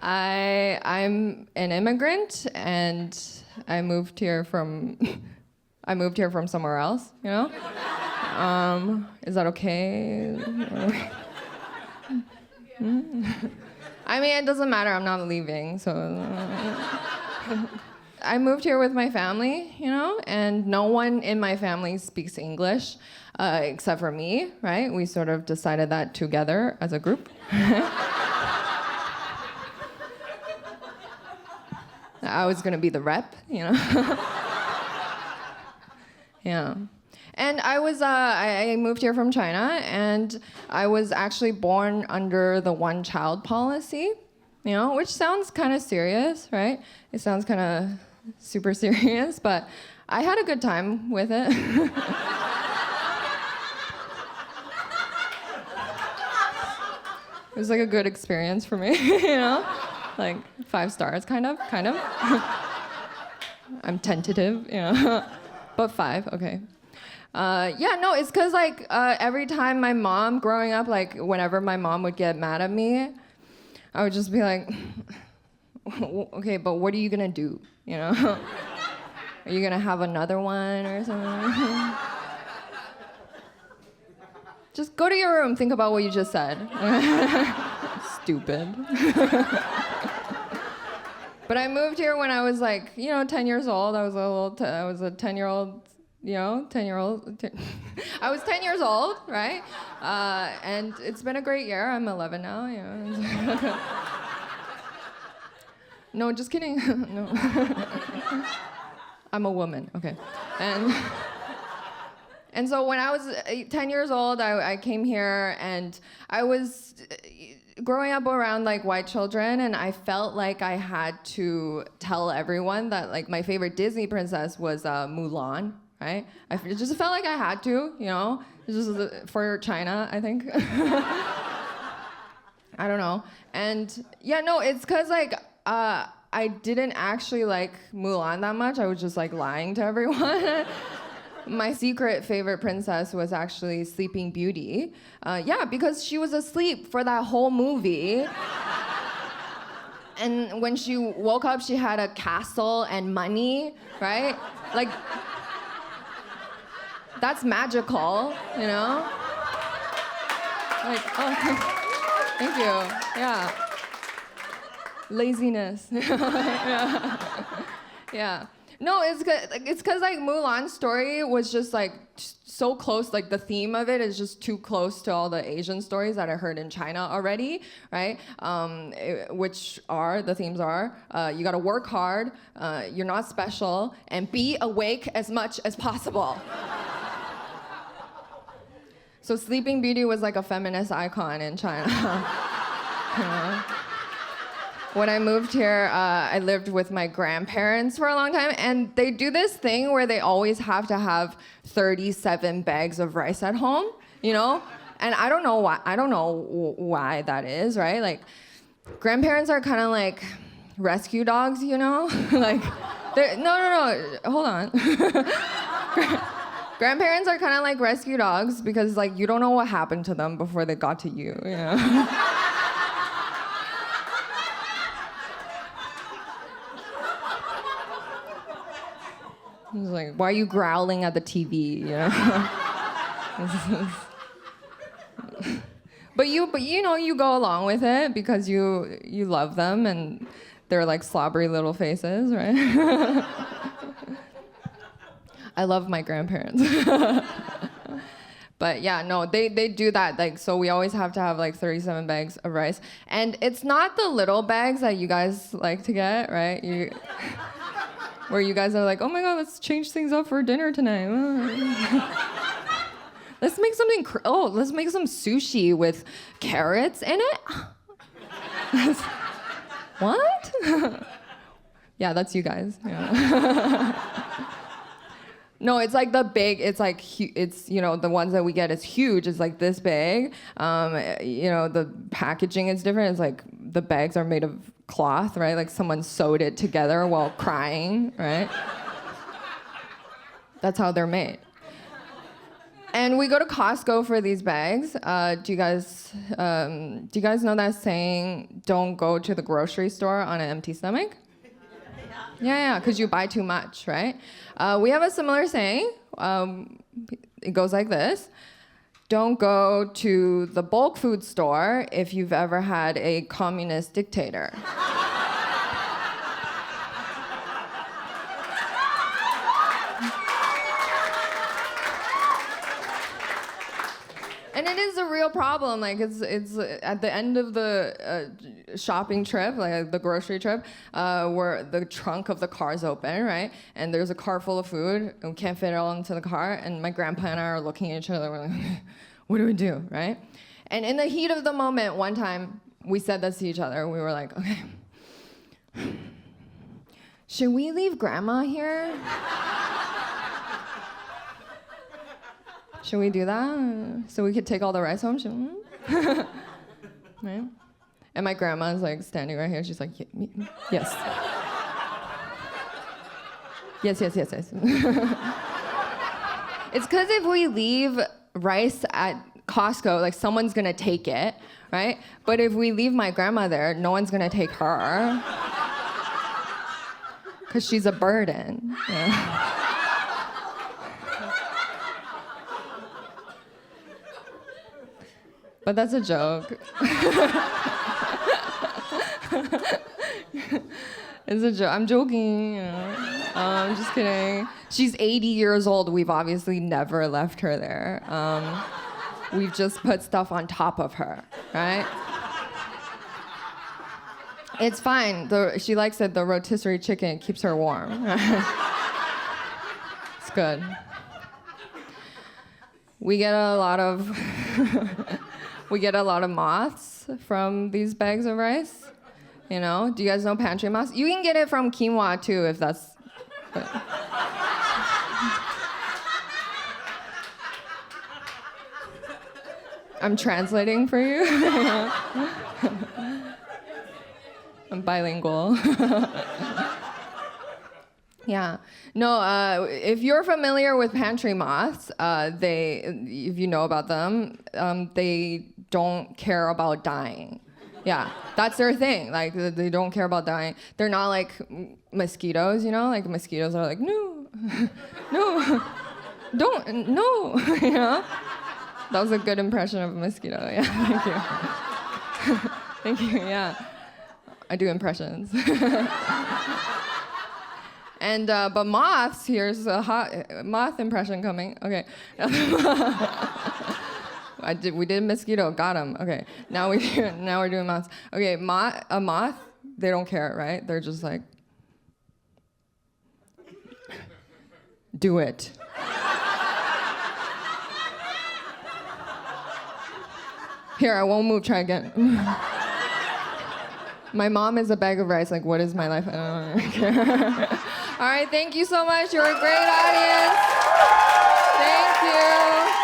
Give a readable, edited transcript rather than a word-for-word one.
I'm an immigrant, and I moved here from somewhere else, you know? Is that okay? I mean, it doesn't matter, I'm not leaving, so... I moved here with my family, you know, and no one in my family speaks English, except for me, right? We sort of decided that together as a group. I was gonna be the rep, you know? Yeah. And I moved here from China, and I was actually born under the one-child policy, you know, which sounds kind of serious, right? It sounds kind of super serious, but I had a good time with it. It was like a good experience for me, you know? Like 5 stars, kind of. I'm tentative, you know, but 5, okay. Yeah, no, it's because like every time my mom growing up, like whenever my mom would get mad at me, I would just be like, okay, but what are you gonna do, you know? Are you gonna have another one or something? Just go to your room, think about what you just said. Stupid. But I moved here when I was like, 10 years old. I was a 10-year-old, I was 10 years old, right? And it's been a great year. I'm 11 now, you know. No, just kidding. No. I'm a woman, okay. And so when I was 10 years old, I came here, and I was growing up around like white children, and I felt like I had to tell everyone that like my favorite Disney princess was Mulan, right? I just felt like I had to, you know, just for China, I think. I don't know. And yeah, no, it's because like I didn't actually like Mulan that much. I was just like lying to everyone. My secret favorite princess was actually Sleeping Beauty. Yeah, because she was asleep for that whole movie. And when she woke up, she had a castle and money, right? Like, that's magical, you know? Like, oh, thank you, yeah. Laziness. Yeah. No, it's because like Mulan's story was just like so close, like the theme of it is just too close to all the Asian stories that I heard in China already, right? The themes are, you gotta work hard, you're not special, and be awake as much as possible. So Sleeping Beauty was like a feminist icon in China. You know? When I moved here, I lived with my grandparents for a long time, and they do this thing where they always have to have 37 bags of rice at home, you know? And I don't know why that is, right? Like, grandparents are kind of like rescue dogs, you know? Like, no, hold on. Grandparents are kind of like rescue dogs because, like, you don't know what happened to them before they got to you, you know? It's like, why are you growling at the TV? You know? but you know, you go along with it because you love them and they're like slobbery little faces, right? I love my grandparents. But yeah, no, they do that. Like, so we always have to have like 37 bags of rice. And it's not the little bags that you guys like to get, right? Where you guys are like, oh my God, let's change things up for dinner tonight. Let's make let's make some sushi with carrots in it. What? Yeah, that's you guys. Yeah. No, it's like it's you know, the ones that we get is huge. It's like this big. You know, the packaging is different. It's like the bags are made of cloth, right? Like someone sewed it together while crying, right? That's how they're made. And we go to Costco for these bags. Do you guys know that saying, don't go to the grocery store on an empty stomach? Yeah, because you buy too much, right? We have a similar saying. It goes like this. Don't go to the bulk food store if you've ever had a communist dictator. And it is a real problem. Like it's at the end of the shopping trip, like the grocery trip, where the trunk of the car's open, right? And there's a car full of food, and we can't fit it all into the car. And my grandpa and I are looking at each other. We're like, what do we do, right? And in the heat of the moment, one time we said this to each other. We were like, okay, should we leave Grandma here? Should we do that? So we could take all the rice home? Right? And my grandma's like standing right here. She's like, yes. Yes. It's because if we leave rice at Costco, like someone's gonna take it, right? But if we leave my grandma there, no one's gonna take her. Because she's a burden. Yeah. But that's a joke. It's a joke. I'm joking, you know. I'm just kidding. She's 80 years old. We've obviously never left her there. We've just put stuff on top of her, right? It's fine. She likes it. The rotisserie chicken keeps her warm. It's good. We get a lot of moths from these bags of rice. You know, do you guys know pantry moths? You can get it from quinoa too, if that's. I'm translating for you. I'm bilingual. Yeah. No, if you're familiar with pantry moths, if you know about them, they don't care about dying. Yeah, that's their thing. Like, they don't care about dying. They're not like mosquitoes, you know? Like, mosquitoes are like, no, no, don't, no, you know? That was a good impression of a mosquito. Yeah, thank you. Thank you, yeah. I do impressions. And, but moths, here's a hot moth impression coming. Okay. We did mosquito, got him. Okay, now we're doing moths. Okay, a moth, they don't care, right? They're just like, do it. Here, I won't move, try again. My mom is a bag of rice, like, what is my life? I don't care. All right, thank you so much. You're a great audience. Thank you.